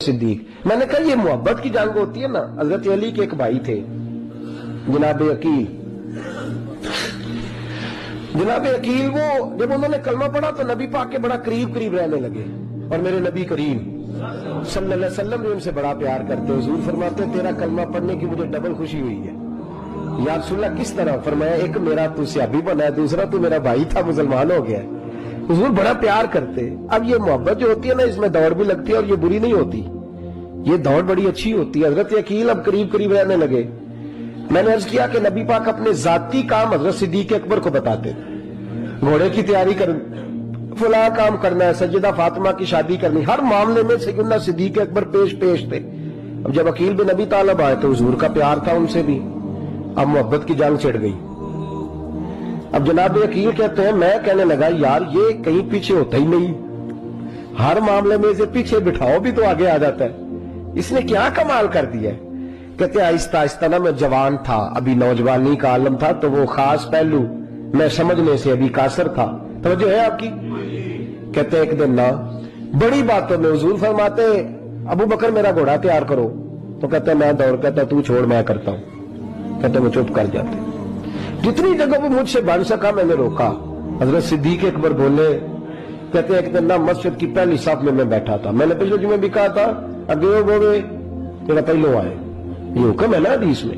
सिद्दीक। मैंने कहा ये मोहब्बत की जंग होती है ना। हजरत अली के एक भाई थे जनाब अकील। जनाब अकील वो जब उन्होंने कलमा पढ़ा तो नबी पाक के बड़ा करीब करीब रहने लगे, और मेरे नबी करीम सल्लल्लाहु अलैहि वसल्लम भी उनसे बड़ा प्यार करते। हुजूर फरमाते तेरा कलमा पढ़ने की मुझे डबल खुशी हुई है। या रसूलल्लाह किस तरह? फरमाया एक मेरा तू सहाबी बना है, दूसरा तू मेरा भाई था मुसलमान हो गया। हुजूर बड़ा प्यार करते। अब ये मोहब्बत जो होती है ना, इसमें दौड़ भी लगती है और ये बुरी नहीं होती, ये दौड़ बड़ी अच्छी होती है। हजरत अकील अब करीब करीब रहने लगे। मैंने अर्ज किया कि नबी पाक अपने जाती काम हजरत सिद्दीक अकबर को बताते, घोड़े की तैयारी कर, फला काम करना है, सैयदा फातिमा की शादी करनी, हर मामले में सैयदना सिद्दीक अकबर पेश थे। अब जब अकील बिन अबी तालिब आए तो हुजूर का प्यार था उनसे भी, अब मोहब्बत की जंग छिड़ गई। अब जनाब अकील कहते हैं मैं कहने लगा यार ये कहीं पीछे होता ही नहीं, हर मामले में इसे पीछे बिठाओ भी तो आगे आ जाता है, इसने क्या कमाल कर दिया है। कहते आहिस्ता आहिस्ता ना मैं जवान था, अभी नौजवानी का आलम था, तो वो खास पहलू मैं समझने से अभी कासर था। तवज्जो है आपकी? कहते एक दिन ना बड़ी बातों में हुजूर फरमाते अबू बकर मेरा घोड़ा तैयार करो, तो कहते मैं दौड़, कहता तू छोड़ मैं करता हूं। कहते मैं चुप कर जाते। जितनी जगह वो मुझसे बन सका मैंने रोका। हजरत सिद्दीक अकबर बोले, कहते एक दिन ना मस्जिद की पहली साफ में मैं बैठा था, मैंने पिछले जुमे भी कहा था अगे बोले तेरा पहलो आए, ये हुक्म है ना हदीस में,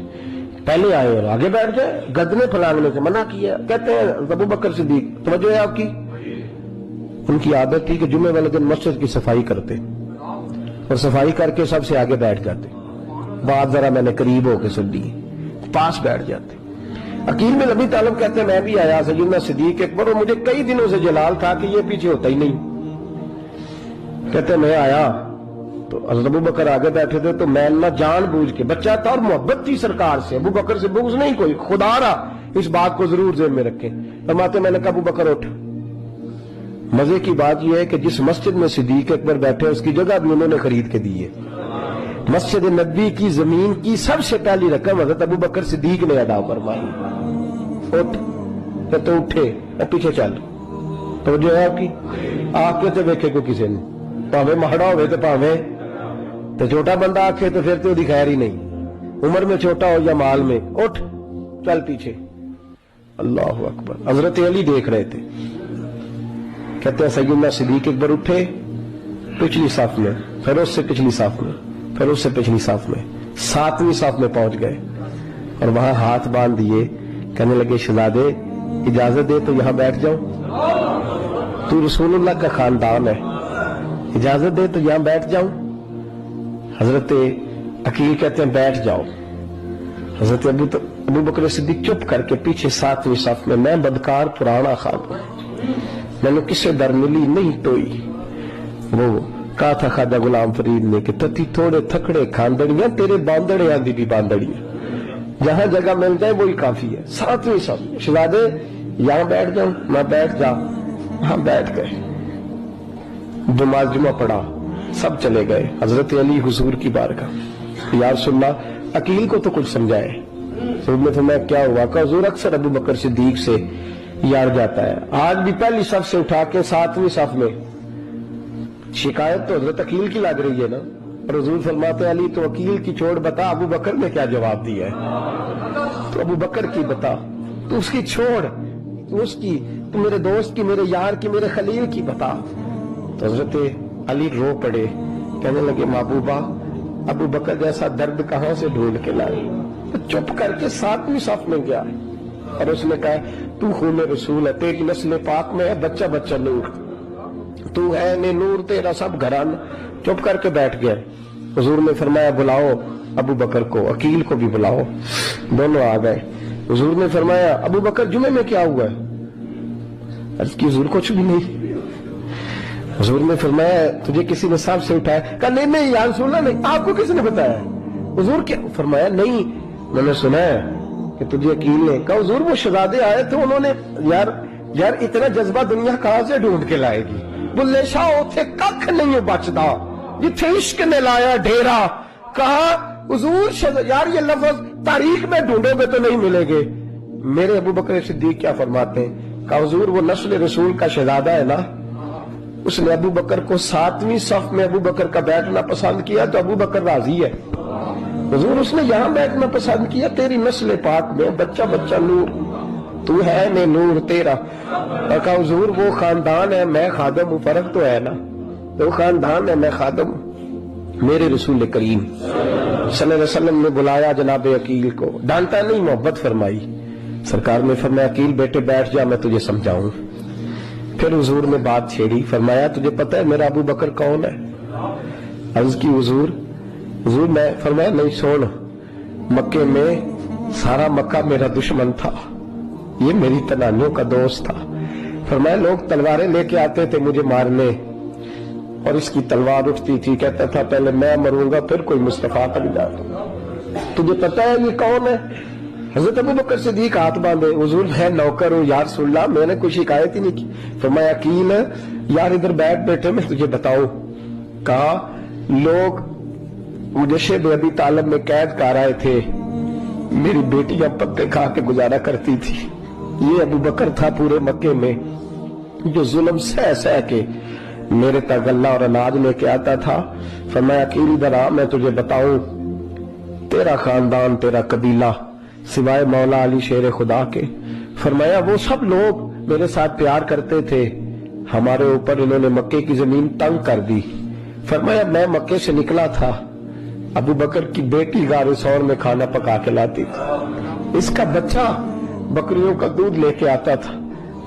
पहले आए और आगे बैठ जाए, गदने फैलाने से मना किया। कहते हैं अबू बकर सिद्दीक, तवज्जो है आपकी, उनकी आदत थी कि जुमे वाले दिन मस्जिद की सफाई करते और सफाई करके सबसे आगे बैठ जाते। बात जरा मैंने करीब होकर सुन ली, पास बैठ जाते। अकील बिन अबी तालिब कहते मैं भी आया सैयदना सिद्दीक अकबर, और मुझे कई दिनों से जलाल था कि ये पीछे होता ही नहीं। कहते मैं आया तो हज़रत अबू बकर आगे बैठे थे, तो मैं ना जानबूझ के, बच्चा था और मोहब्बत थी सरकार से, अबू बकर से बुग़्ज़ नहीं कोई, खुदा रहा इस बात को जरूर ज़हन में रखें। फरमाते मैंने कहा अबू बकर उठ। मजे की बात यह है कि जिस मस्जिद में सिद्दीक अकबर बैठे उसकी जगह भी उन्होंने खरीद के दी है। मस्जिद नबी की जमीन की सबसे पहली रकम हज़रत अबू बकर सिद्दीक ने अदा फरमाई। उठ, तो उठे, पीछे चल। तो जो है आपकी आके तो देखे को किसी ने, भावे माड़ा हो तो भावे तो छोटा बंदा आखे तो फिर तो खैर ही नहीं, उम्र में छोटा हो या माल में। उठ चल पीछे। अल्लाह अकबर। हजरत अली देख रहे थे। कहते हैं सैयदना सिद्दीक अकबर उठे, पिछली साफ में, फिर उससे पिछली साफ में, फिर उससे पिछली साफ में, 7वीं साफ में पहुंच गए और वहां हाथ बांध दिए। कहने लगे शहजादे इजाजत दे तो यहां बैठ जाओ, तू रसूलुल्लाह का खानदान है, इजाजत दे तो यहां बैठ जाऊं। हजरत अकील कहते हैं बैठ जाओ। हजरत अबू बकर सिद्दीक चुप करके पीछे 7वीं साफ में, मैं बदकार पुराना खान, मैंने किसे दर मिली नहीं टोई। वो कहा था खाजा गुलाम फरीद ने कि तती थोड़े थकड़े खानदड़ियां तेरे बांदड़े आंदी भी बांदड़ियां, जहां जगह मिल जाए वही काफी है। 7वीं साफ, शहजादे यहां बैठ जाऊं, मैं बैठ जा। वहां बैठ गए, नमाज जुमा पढ़ा, सब चले गए। हजरत अली हुजूर की बारगाह, यार सुनना अकील को तो कुछ समझाए। तो मैं क्या हुआ का हुजूर अक्सर अबू बकर सिद्दीक से यार जाता है, आज भी पहली सफ से उठा के 7वीं सफ में। शिकायत तो हजरत अकील की लग रही है ना, और हुजूर फरमाते अली तो अकील की छोड़, बता अबू बकर ने क्या जवाब दिया है। तो अबू बकर की बता, तू उसकी छोड़, तू उसकी, तू मेरे दोस्त की, मेरे यार की, मेरे खलील की बता। तो हजरत अली रो पड़े, कहने लगे महबूबा अबू बकर जैसा दर्द कहां से ढूंढ के लाए। तो चुप करके 7वीं सफ में गया और उसने कहा तू खून रसूल है, तेरी नस्ल पाक में है बच्चा बच्चा नूर, तू है ने नूर तेरा सब घरान। चुप करके बैठ गया। हुजूर ने फरमाया बुलाओ अबू बकर को, अकील को भी बुलाओ। दोनों आ गए। हुजूर ने फरमाया अबू बकर जुमे में क्या हुआ है? अर्ज की हुजूर कुछ भी नहीं। हुजूर ने फरमाया तुझे किसी ने सांप से उठाया? कहा नहीं नहीं या रसूल अल्लाह, नहीं, आपको किसने बताया? हुजूर क्या फरमाया? नहीं मैंने सुना है कि तुझे अकील ने कहा। हुजूर वो शहजादे आए थे, उन्होंने यार इतना जज्बा दुनिया कहां से ढूंढ के लाएगी? बुल्ले शाह उथे कख नहीं बचदा जिथे इश्क ने लाया डेरा। कहा हुजूर यार ये लफ्ज तारीख में ढूंढोगे तो नहीं मिलेंगे। मेरे अबू बकर सिद्दीक क्या फरमाते हैं? कहा हुजूर वो नस्ल रसूल का शहजादा है ना, उसने अबू बकर को 7वीं सफ में अबू बकर का बैठना पसंद किया तो अबू बकर राजी है। हुजूर उसने यहां बैठना पसंद किया, तेरी नस्ल पाक में बच्चा बच्चा नूर, तू है ने नूर तेरा। और कहा हुजूर वो खानदान है, मैं खादम हूं, फर्क तो है ना, वो खानदान है, मैं खादम हूं। मेरे रसूल करीम सल्लल्लाहु अलैहि वसल्लम ने बुलाया जनाब अकील को, डांटा नहीं, मोहब्बत फरमाई। सरकार ने फरमाया अकील बेटे बैठ जा, मैं तुझे समझाऊं। फिर हुजूर ने बात छेड़ी, फरमाया तुझे पता है मेरा अबू बकर कौन है? अर्ज की हुजूर मैं, फरमाया नहीं सुन, मक्के में सारा मक्का मेरा दुश्मन था, ये मेरी तनानियों का दोस्त था। फरमाया लोग तलवारें लेके आते थे मुझे मारने और इसकी तलवार उठती थी, कहता था पहले मैं मरूंगा फिर कोई मुस्तफा तक जाता। तुझे पता है ये कौन है? हजरत अबू बकर सिद्दीक हाथ बांधे, हुजूर मैं नौकर हूं यार सुल्ला, मैंने कोई शिकायत ही नहीं की। फरमाया अकील यार इधर बैठ बैठे मैं तुझे बताऊं। कहा लोग मुझे शेब अबी तालिब में कैद कर आए थे, मेरी बेटियां पत्ते खा के गुजारा करती थी। ये अबू बकर था पूरे मक्के में जो जुल्म सह सह के मेरे तक गल्ला और अनाज लेके आता था। फरमाया अकील इधर आ, मैं तुझे बताऊं, तेरा खानदान तेरा कबीला सिवाय मौला अली शेर खुदा के, फरमाया वो सब लोग मेरे साथ प्यार करते थे, हमारे ऊपर इन्होंने मक्के की जमीन तंग कर दी। फरमाया मैं मक्के से निकला था, अबू बकर की बेटी गारे सौर में खाना पका के लाती थी, इसका बच्चा बकरियों का दूध लेके आता था।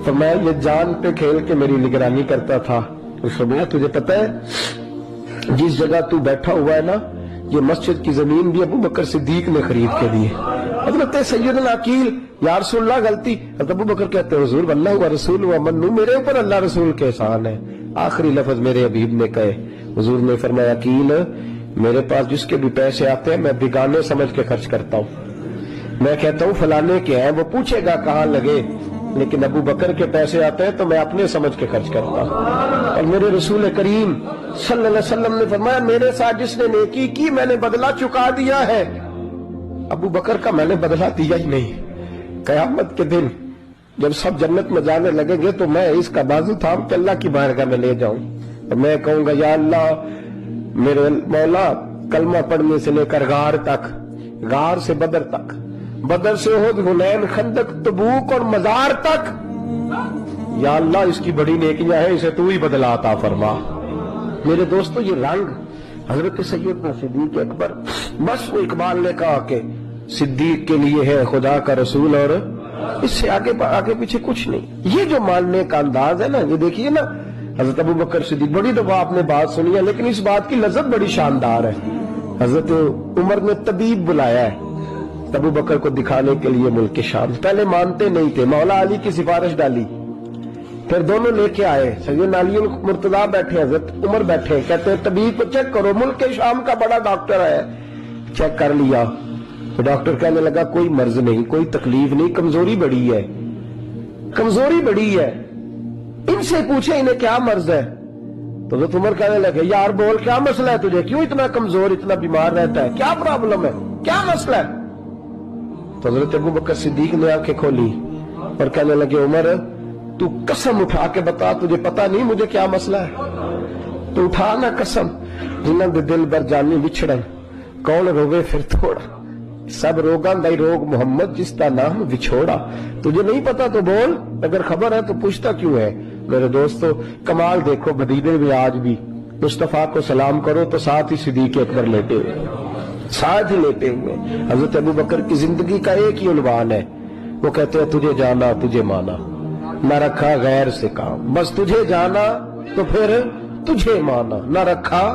फरमाया ये जान पे खेल के मेरी निगरानी करता था। फरमाया तुझे पता है जिस जगह तू बैठा हुआ है ना, ये मस्जिद की जमीन भी अबू बकर सिद्दीक ने खरीद के दी है। हजरत सैयदना अकील या रसूलल्लाह गलती, अबू बकर कहते हुजूर अल्लाह व रसूल व मन्नू, मेरे ऊपर अल्लाह रसूल के एहसान है। आखिरी लफ्ज मेरे हबीब ने कहे। हुजूर ने फरमाया अकील मेरे पास जिसके भी पैसे आते हैं मैं बिगाने समझ के खर्च करता हूँ, मैं कहता हूँ फलाने के हैं, वो पूछेगा कहाँ लगे, लेकिन अबू बकर के पैसे आते हैं तो मैं अपने समझ के खर्च करता हूँ। और मेरे रसूल करीम सल्लल्लाहु अलैहि वसल्लम ने फरमाया मेरे साथ जिसने नेकी की मैंने बदला चुका दिया है, अबू बकर का मैंने बदला दिया ही नहीं। कयामत के दिन जब सब जन्नत में जाने लगेंगे तो मैं इसका बाजू थाम के अल्लाह की बारगाह में ले जाऊं और मैं कहूंगा या अल्लाह मेरे मौला कलमा पढ़ने से लेकर गार तक, गार से बदर तक, बदर से उहद हुनैन खंदक तबूक और मजार तक, या अल्लाह इसकी बड़ी नेकियां हैं, इसे तू ही बदला अता फरमा। मेरे दोस्तों ये रंग हजरत सैयदना सिद्दीक अकबर, बस वो इकबाल ने कहा कि सिद्दीक के लिए है खुदा का रसूल और इससे आगे पीछे कुछ नहीं। ये जो मानने का अंदाज है ना, ये देखिए ना हजरत अबू बकर सिद्दीक, बड़ी दफा आपने बात सुनी है लेकिन इस बात की लज्जत बड़ी शानदार है। हजरत उमर ने तबीब बुलाया है अबू बकर को दिखाने के लिए मुल्क शाम, पहले मानते नहीं थे, मौला अली की सिफारिश डाली, फिर दोनों लेके आए, सैयदना अली मुर्तजा बैठे, हजरत उमर बैठे, कहते हैं तबीब को चेक करो, मुल्क शाम का बड़ा डॉक्टर है। चेक कर लिया तो डॉक्टर कहने लगा कोई मर्ज नहीं, कोई तकलीफ नहीं, कमजोरी बड़ी है, कमजोरी बड़ी है, इनसे पूछे इन्हें क्या मर्ज है। तो हजरत उमर कहने लगे यार बोल क्या मसला है तुझे, क्यों इतना कमजोर इतना बीमार रहता है, क्या प्रॉब्लम है, क्या मसला है। तो हजरत अबू बकर सिद्दीक ने आंखें खोली और कहने लगे उमर तू कसम उठा के बता, तुझे पता नहीं मुझे क्या मसला है, तो उठा ना कसम, जिन्हों दे दिल बर जानी विछड़न कौन रोवे फिर थोड़ा, सब रोगां दा रोग मोहम्मद जिसका नाम विछोड़ा। तुझे नहीं पता तो बोल, अगर खबर है तो पूछता क्यों है। मेरे दोस्तों कमाल देखो, मदीने में आज भी मुस्तफा को सलाम करो तो साथ ही सिद्दीक अकबर लेटे हुए, साथ ही लेटे हुए। हजरत अबू बकर की जिंदगी का एक ही उन्वान है, वो कहते हैं तुझे जाना तुझे माना, न रखा गैर से काम, बस तुझे जाना तो फिर तुझे माना, न रखा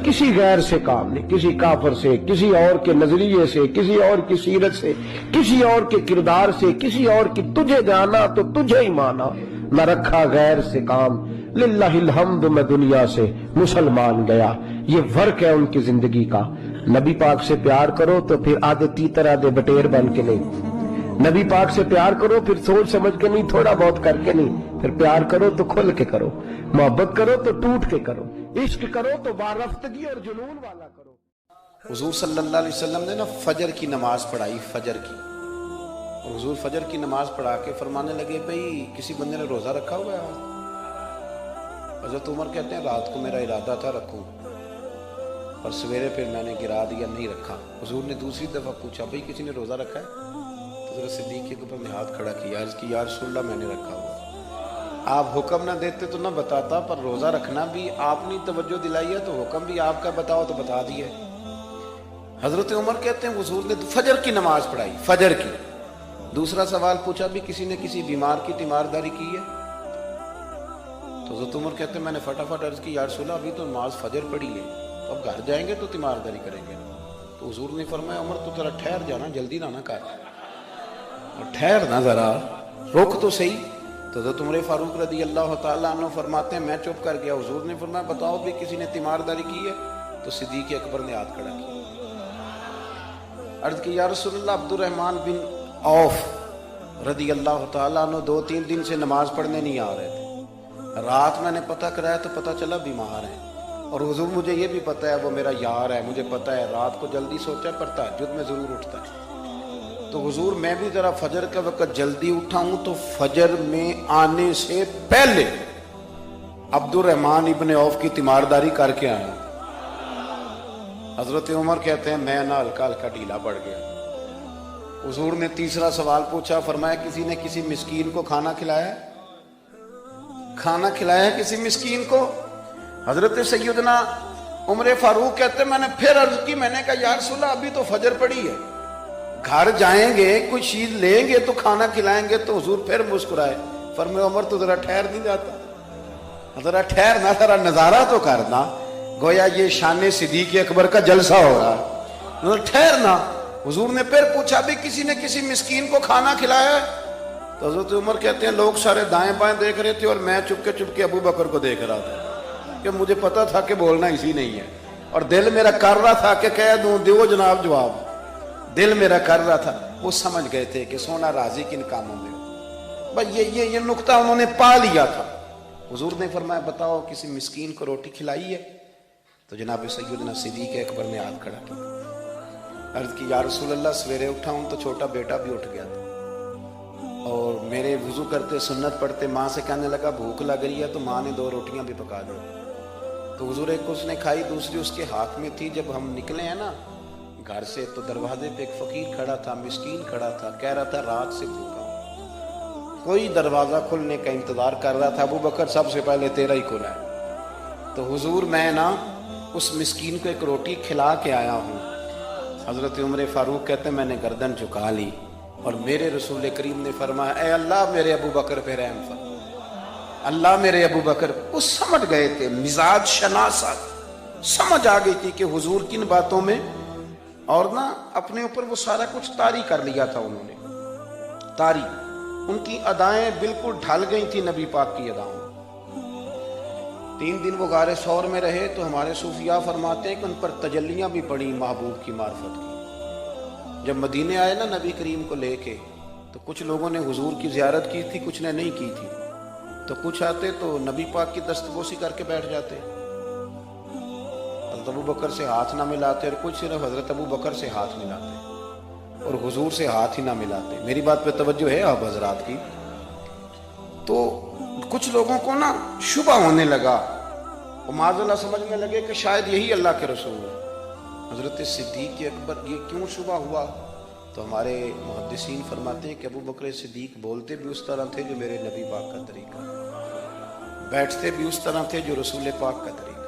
किसी गैर से काम नहीं, किसी काफर से, किसी और के नजरिए से, किसी और की सीरत से, किसी और के किरदार से, किसी और की, तुझे जाना तो तुझे ही माना, न रखा गैर से काम, लिल्लाहिल हम्द मैं दुनिया से मुसलमान गया। ये फर्क है उनकी जिंदगी का। नबी पाक से प्यार करो तो फिर आधे तीतर आधे बटेर बन के नहीं, नबी पाक से प्यार करो फिर सोच समझ के नहीं, थोड़ा बहुत करके नहीं, फिर प्यार करो तो खुल के करो, मोहब्बत करो तो टूट के करो, इश्क करो तो बारफ्तगी और जुनून वाला करो। हुजूर सल्लल्लाहु अलैहि वसल्लम ने ना फजर की नमाज पढ़ाई, फजर की, और हुजूर फजर की नमाज पढ़ा के फरमाने लगे भाई किसी बंदे ने रोजा रखा हुआ है, حضرت عمر کہتے ہیں رات کو میرا ارادہ تھا رکھوں اور سویرے پھر میں نے گرا دیا, نہیں رکھا. حضور نے دوسری دفعہ پوچھا بھئی کسی نے روزہ رکھا ہے؟ تو حضرت صدیق کے اوپر نے ہاتھ کھڑا کیا, عرض کی یا رسول اللہ میں نے رکھا ہوا. آپ حکم نہ دیتے تو نہ بتاتا, پر روزہ رکھنا بھی آپ نے توجہ دلائی ہے تو حکم بھی آپ کا بتاؤ تو بتا دیا. حضرت عمر کہتے ہیں حضور نے فجر کی نماز پڑھائی, فجر کی. دوسرا سوال پوچھا بھی کسی نے کسی بیمار کی تیمارداری کی ہے؟ تو حضرت عمر کہتے ہیں میں نے فٹافٹ عرض کی یا رسول اللہ ابھی تو نماز فجر پڑھی ہے, تو اب گھر جائیں گے تو تیمارداری کریں گے. تو حضور نے فرمایا عمر تو ذرا ٹھہر جانا, جلدی نہ کر, اور ٹھہر نہ ذرا, روک تو صحیح. تو حضرت عمر فاروق رضی اللہ تعالیٰ عنہ فرماتے ہیں میں چپ کر گیا. حضور نے فرمایا بتاؤ بھی کسی نے تیمارداری کی ہے؟ تو صدیق اکبر نے ہاتھ کھڑا کیا. عرض کی یا رسول اللہ عبد الرحمن بن عوف رضی اللہ تعالیٰ عنہ 2-3 دن سے نماز پڑھنے نہیں آ رہے تھے. رات میں نے پتہ کرایا تو پتہ چلا بیمار ہیں, اور حضور مجھے یہ بھی پتہ ہے وہ میرا یار ہے, مجھے پتہ ہے رات کو جلدی سوچا پر تہجد میں ضرور اٹھتا ہے. تو حضور میں بھی ذرا فجر کا وقت جلدی اٹھا ہوں تو فجر میں آنے سے پہلے عبد الرحمن ابن عوف کی تیمارداری کر کے آیا. حضرت عمر کہتے ہیں میں نہ ہلکا ہلکا ڈھیلا پڑ گیا. حضور نے تیسرا سوال پوچھا, فرمایا کسی نے کسی مسکین کو کھانا کھلایا ہے؟ کھانا کھلایا ہے کسی مسکین کو؟ حضرت سیدنا عمر فاروق کہتے ہیں میں نے پھر عرض کی, میں نے کہا یا رسول اللہ ابھی تو فجر پڑی ہے, گھر جائیں گے کوئی چیز لیں گے تو کھانا کھلائیں گے. تو حضور پھر مسکرائے, فرمایا عمر تو ذرا ٹھہر نہیں جاتا, ذرا ٹھہرنا, ذرا نظارہ تو کرنا, گویا یہ شان صدیق اکبر کا جلسہ ہو رہا ہے, ٹھہرنا. حضور نے پھر پوچھا بھی کسی نے کسی مسکین کو کھانا کھلایا ہے؟ تو حضرت عمر کہتے ہیں لوگ سارے دائیں بائیں دیکھ رہے تھے اور میں چپ کے ابو بکر کو دیکھ رہا تھا, کہ مجھے پتا تھا کہ بولنا اسی نہیں ہے, اور دل میرا کر رہا تھا کہ کہہ دوں دیو جناب جواب, دل میرا کر رہا تھا. وہ سمجھ گئے تھے کہ سونا راضی کن کاموں میں, بس یہ نقطہ انہوں نے پا لیا تھا. حضور نے فرمایا بتاؤ کسی مسکین کو روٹی کھلائی ہے؟ تو جناب سیدنا صدیق اکبر نے ہاتھ کھڑا کیا. عرض کی یا رسول اللہ سویرے اٹھا ہوں تو چھوٹا بیٹا بھی اٹھ گیا تھا, اور میرے وضو کرتے سنت پڑھتے ماں سے کہنے لگا بھوک لگ رہی ہے, تو ماں نے 2 روٹیاں بھی پکا دی. تو حضور ایک اس نے کھائی, دوسری اس کے ہاتھ میں تھی. جب ہم نکلے ہیں نا گھر سے تو دروازے پہ ایک فقیر کھڑا تھا, مسکین کھڑا تھا, کہہ رہا تھا رات سے بھوکا ہوں, کوئی دروازہ کھلنے کا انتظار کر رہا تھا. ابو بکر سب سے پہلے تیرا ہی کھلا ہے. تو حضور میں نا اس مسکین کو ایک روٹی کھلا کے آیا ہوں. حضرت عمر فاروق کہتے ہیں میں نے گردن جھکا لی, اور میرے رسول کریم نے فرمایا اے اللہ میرے ابو بکر پہ رحم فرما, اللہ میرے ابو بکر. وہ سمجھ گئے تھے, مزاج شناست سمجھ آ گئی تھی کہ حضور کن باتوں میں, اور نہ اپنے اوپر وہ سارا کچھ طاری کر لیا تھا انہوں نے, طاری. ان کی ادائیں بالکل ڈھل گئی تھی نبی پاک کی اداؤں. 3 دن وہ غار ثور میں رہے تو ہمارے صوفیاء فرماتے ہیں کہ ان پر تجلیاں بھی پڑی محبوب کی معرفت کی. جب مدینے آئے نا نبی کریم کو لے کے, تو کچھ لوگوں نے حضور کی زیارت کی تھی, کچھ نے نہیں کی تھی. تو کچھ آتے تو نبی پاک کی دستبوسی کر کے بیٹھ جاتے, حضرت ابو بکر سے ہاتھ نہ ملاتے, اور کچھ صرف حضرت ابو بکر سے ہاتھ ملاتے اور حضور سے ہاتھ ہی نہ ملاتے. میری بات پہ توجہ ہے آپ حضرات کی؟ تو کچھ لوگوں کو نا شبہ ہونے لگا, وہ معاذ اللہ سمجھنے لگے کہ شاید یہی اللہ کے رسول ہے. حضرت صدیق اکبر یہ کیوں شبہ ہوا؟ تو ہمارے محدثین فرماتے ہیں کہ ابو بکر صدیق بولتے بھی اس طرح تھے جو میرے نبی پاک کا طریقہ, بیٹھتے بھی اس طرح تھے جو رسول پاک کا طریقہ.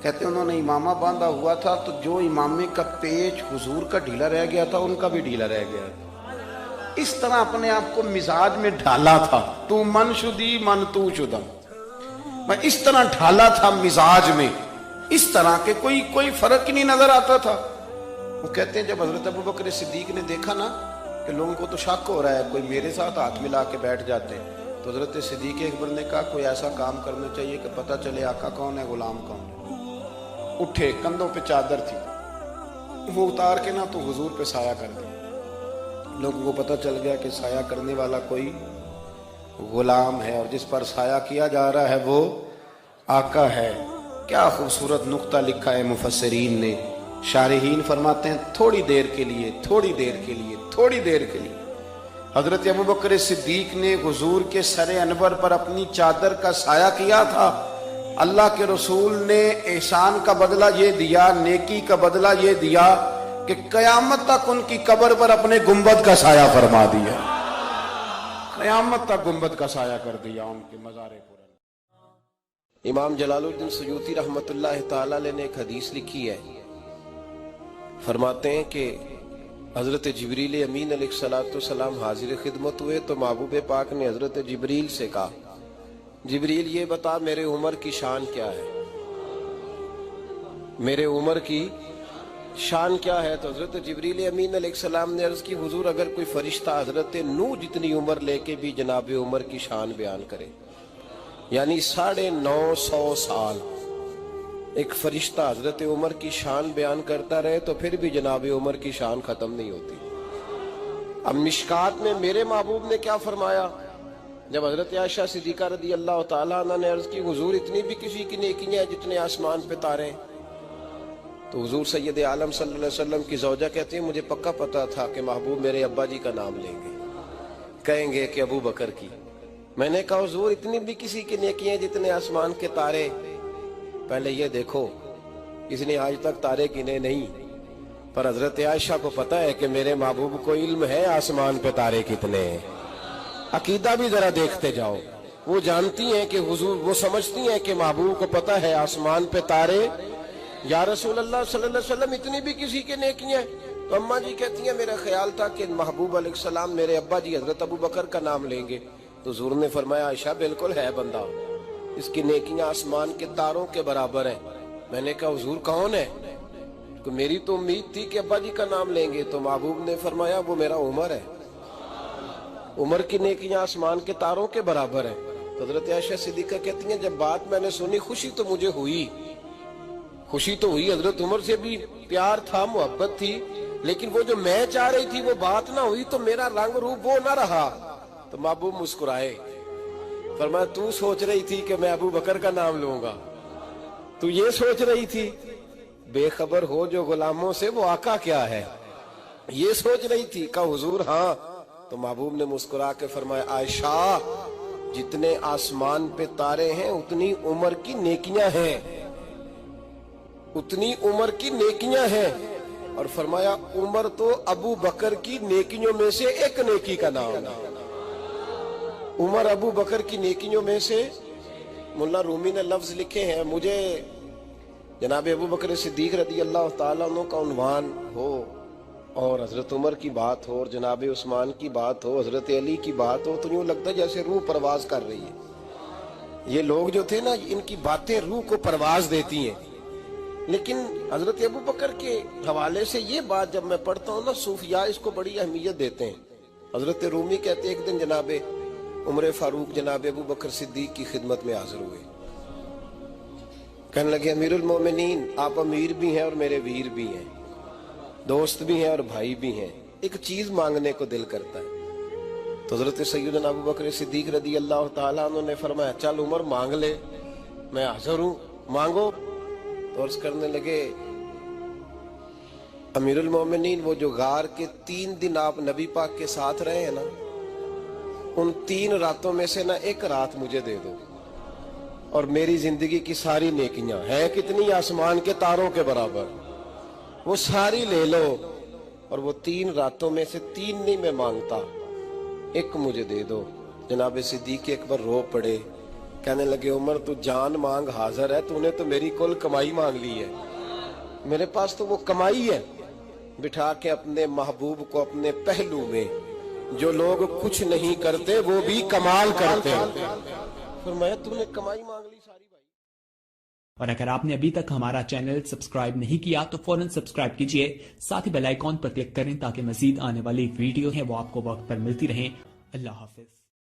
کہتے ہیں انہوں نے امامہ باندھا ہوا تھا تو جو امامے کا پیچ حضور کا ڈھیلا رہ گیا تھا ان کا بھی ڈھیلا رہ گیا. اس طرح اپنے آپ کو مزاج میں ڈھالا تھا, تو من شدی من تو شدم, میں اس طرح ڈھالا تھا مزاج میں, اس طرح کہ کوئی فرق ہی نہیں نظر آتا تھا. وہ کہتے ہیں جب حضرت ابو بکر صدیق نے دیکھا نا کہ لوگوں کو تو شک ہو رہا ہے, کوئی میرے ساتھ ہاتھ ملا کے بیٹھ جاتے, تو حضرت صدیق اکبر نے کہا کوئی ایسا کام کرنا چاہیے کہ پتہ چلے آقا کون ہے, غلام کون ہے. اٹھے, کندھوں پہ چادر تھی, وہ اتار کے نا تو حضور پہ سایہ کر دیا. لوگوں کو پتہ چل گیا کہ سایہ کرنے والا کوئی غلام ہے, اور جس پر سایہ کیا جا رہا ہے وہ آقا ہے. کیا خوبصورت نقطہ لکھا ہے مفسرین نے. شارحین فرماتے ہیں تھوڑی دیر کے لیے حضرت ابوبکر صدیق نے حضور کے سر انور پر اپنی چادر کا سایہ کیا تھا. اللہ کے رسول نے احسان کا بدلہ یہ دیا، نیکی کا بدلہ یہ دیا کہ قیامت تک ان کی قبر پر اپنے گنبد کا سایہ فرما دیا، قیامت تک گنبد کا سایہ کر دیا ان کے مزار پر۔ امام جلال الدین سیوطی رحمت اللہ تعالی علیہ نے ایک حدیث لکھی ہے، فرماتے ہیں کہ حضرت جبریل امین علیہ السلام حاضر خدمت ہوئے تو محبوب پاک نے حضرت جبریل سے کہا، جبریل یہ بتا میرے عمر کی شان کیا ہے، میرے عمر کی شان کیا ہے؟ تو حضرت جبریل امین علیہ السلام نے عرض کی، حضور اگر کوئی فرشتہ حضرت نوح جتنی عمر لے کے بھی جناب عمر کی شان بیان کرے، یعنی 950 سال ایک فرشتہ حضرت عمر کی شان بیان کرتا رہے تو پھر بھی جناب عمر کی شان ختم نہیں ہوتی۔ اب مشکات میں میرے محبوب نے کیا فرمایا، جب حضرت عائشہ صدیقہ رضی اللہ تعالیٰ عنہ نے عرض کی، حضور اتنی بھی کسی کی نیکیاں ہیں جتنے آسمان پہ تارے ہیں؟ تو حضور سید عالم صلی اللہ علیہ وسلم کی زوجہ کہتے ہیں، مجھے پکا پتا تھا کہ محبوب میرے ابا جی کا نام لیں گے، کہیں گے کہ ابو بکر کی۔ میں نے کہا حضور اتنی بھی کسی کی نیکیاں ہیں جتنے آسمان کے تارے؟ پہلے یہ دیکھو اس نے آج تک تارے گنے نہیں، پر حضرت عائشہ کو پتا ہے کہ میرے محبوب کو علم ہے آسمان پہ تارے کتنے ہیں۔ عقیدہ بھی ذرا دیکھتے جاؤ، وہ جانتی ہیں کہ حضور، وہ سمجھتی ہیں کہ محبوب کو پتا ہے آسمان پہ تارے۔ یا رسول اللہ صلی اللہ علیہ وسلم اتنی بھی کسی کے نیکیاں؟ تو اماں جی کہتی ہیں میرا خیال تھا کہ محبوب علیہ السلام میرے ابا جی حضرت ابو بکر کا نام لیں گے۔ تو حضور نے فرمایا، عائشہ بالکل ہے بندہ، اس کی نیکیاں آسمان کے تاروں کے برابر ہیں۔ میں نے کہا حضور کون ہے؟ تو میری تو امید تھی کہ ابا جی کا نام لیں گے۔ تو محبوب نے فرمایا وہ میرا عمر ہے، عمر کی نیکیاں آسمان کے تاروں کے برابر ہیں۔ تو حضرت عائشہ صدیقہ کہتی ہیں جب بات میں نے سنی خوشی تو مجھے ہوئی، خوشی تو ہوئی، حضرت عمر سے بھی پیار تھا، محبت تھی، لیکن وہ جو میں چاہ رہی تھی وہ بات نہ ہوئی تو میرا رنگ روپ وہ نہ رہا۔ تو محبوب مسکرائے، فرمایا تو سوچ رہی تھی کہ میں ابو بکر کا نام لوں گا، تو یہ سوچ رہی تھی؟ بے خبر ہو جو غلاموں سے وہ آقا کیا ہے، یہ سوچ رہی تھی؟ کہا حضور ہاں۔ تو محبوب نے مسکرا کے فرمایا، عائشہ جتنے آسمان پہ تارے ہیں اتنی عمر کی نیکیاں ہیں، اتنی عمر کی نیکیاں ہیں۔ اور فرمایا عمر تو ابو بکر کی نیکیوں میں سے ایک نیکی کا نام ہے، عمر ابو بکر کی نیکیوں میں سے۔ ملا رومی نے لفظ لکھے ہیں، مجھے جناب ابو بکر صدیق رضی اللہ تعالیٰ عنہ کا عنوان ہو اور حضرت عمر کی بات ہو اور جناب عثمان کی بات ہو، حضرت علی کی بات ہو، تو یوں لگتا ہے جیسے روح پرواز کر رہی ہے۔ یہ لوگ جو تھے نا، ان کی باتیں روح کو پرواز دیتی ہیں۔ لیکن حضرت ابو بکر کے حوالے سے یہ بات جب میں پڑھتا ہوں نا، صوفیاء اس کو بڑی اہمیت دیتے ہیں۔ حضرت رومی کہتے ہیں ایک دن جناب عمر فاروق جناب ابو بکر صدیق کی خدمت میں حاضر ہوئے، کہنے لگے امیر المومنین آپ امیر بھی ہیں اور میرے ویر بھی ہیں، دوست بھی ہیں اور بھائی بھی ہیں، ایک چیز مانگنے کو دل کرتا ہے۔ تو حضرت سیدنا ابو بکر صدیق رضی اللہ تعالیٰ عنہ نے فرمایا چل عمر مانگ لے، میں حاضر ہوں، مانگو۔ تو عرض کرنے لگے امیر المومنین وہ جو غار کے 3 دن آپ نبی پاک کے ساتھ رہے ہیں نا، ان 3 راتوں میں سے نا ایک رات مجھے دے دو، اور میری زندگی کی ساری نیکیاں ہیں کتنی آسمان کے تاروں کے برابر، وہ ساری لے لو، اور وہ 3 راتوں میں سے 3 نہیں میں مانگتا، ایک مجھے دے دو۔ جناب صدیق اکبر رو پڑے، کہنے لگے عمر تو جان مانگ حاضر ہے، تو نے تو میری کل کمائی مانگ لی ہے، میرے پاس تو وہ کمائی ہے۔ بٹھا کے اپنے محبوب کو اپنے پہلو میں، جو لوگ کچھ نہیں کرتے وہ بھی کمال کرتے ہیں، فرمایا تو نے کمائی مانگ لی ساری بھائی۔ اور اگر آپ نے ابھی تک ہمارا چینل سبسکرائب نہیں کیا تو فوراً سبسکرائب کیجئے، ساتھ ہی بیل آئیکن پر کلک کریں تاکہ مزید آنے والی ویڈیو ہیں وہ آپ کو وقت پر ملتی رہیں۔ اللہ حافظ۔